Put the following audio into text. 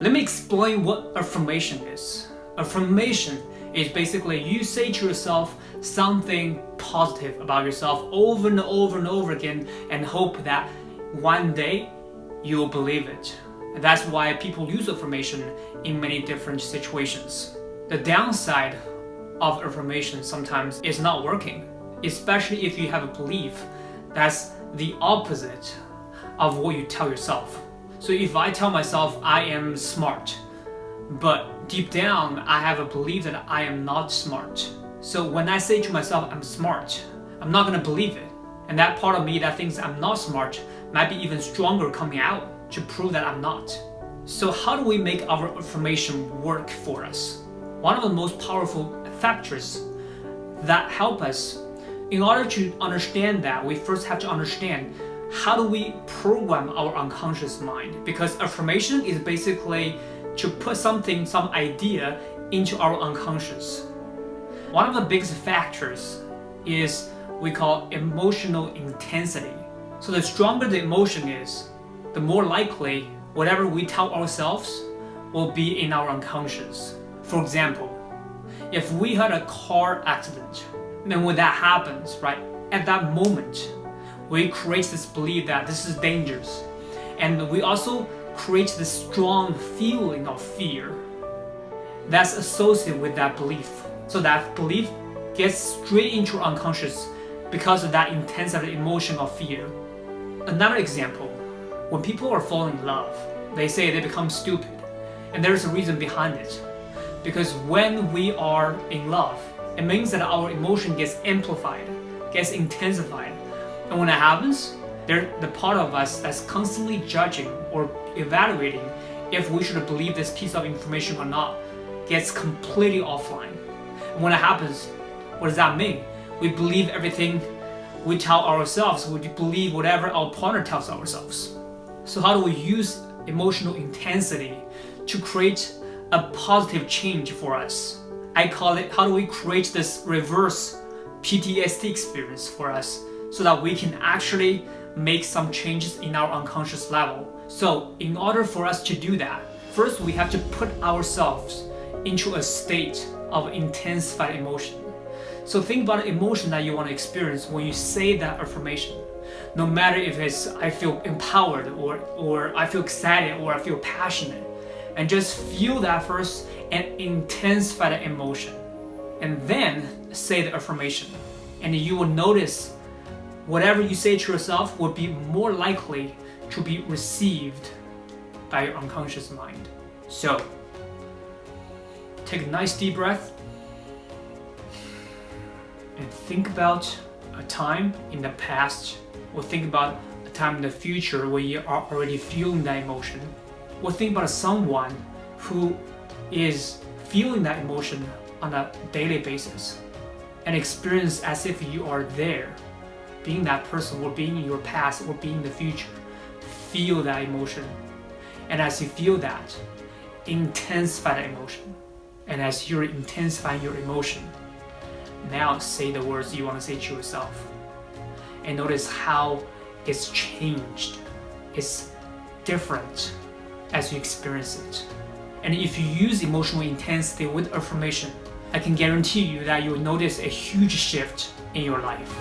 Let me explain what affirmation is. Affirmation is basically you say to yourself something positive about yourself over and over and over again and hope that one day you will believe it. And that's why people use affirmation in many different situations. The downside of affirmation sometimes is not working, especially if you have a belief that's the opposite of what you tell yourself. So if I tell myself I am smart, but deep down I have a belief that I am not smart. So when I say to myself I'm smart, I'm not gonna believe it. And that part of me that thinks I'm not smart might be even stronger coming out to prove that I'm not. So how do we make our affirmation work for us? One of the most powerful factors that help us, in order to understand that, we first have to understand how do we program our unconscious mind? Because affirmation is basically to put some idea into our unconscious. One of the biggest factors is we call emotional intensity. So the stronger the emotion is, the more likely whatever we tell ourselves will be in our unconscious. For example, if we had a car accident, then when that happens, right, at that moment, we create this belief that this is dangerous. And we also create this strong feeling of fear that's associated with that belief. So that belief gets straight into our unconscious because of that intense emotion of fear. Another example, when people are falling in love, they say they become stupid. And there's a reason behind it. Because when we are in love, it means that our emotion gets amplified, gets intensified. And when that happens, the part of us that's constantly judging or evaluating if we should believe this piece of information or not gets completely offline. And when it happens, what does that mean? We believe everything we tell ourselves, we believe whatever our partner tells ourselves. So how do we use emotional intensity to create a positive change for us? I call it, how do we create this reverse PTSD experience for us so that we can actually make some changes in our unconscious level? So in order for us to do that, first we have to put ourselves into a state of intensified emotion. So think about the emotion that you want to experience when you say that affirmation. No matter if it's I feel empowered or I feel excited or I feel passionate. And just feel that first and intensify the emotion. And then say the affirmation. And you will notice whatever you say to yourself will be more likely to be received by your unconscious mind. So, take a nice deep breath and think about a time in the past, or think about a time in the future where you are already feeling that emotion, or think about someone who is feeling that emotion on a daily basis and experience as if you are there, being that person, or being in your past, or being in the future. Feel that emotion. And as you feel that, intensify that emotion. And as you're intensifying your emotion, now say the words you want to say to yourself. And notice how it's changed. It's different as you experience it. And if you use emotional intensity with affirmation, I can guarantee you that you will notice a huge shift in your life.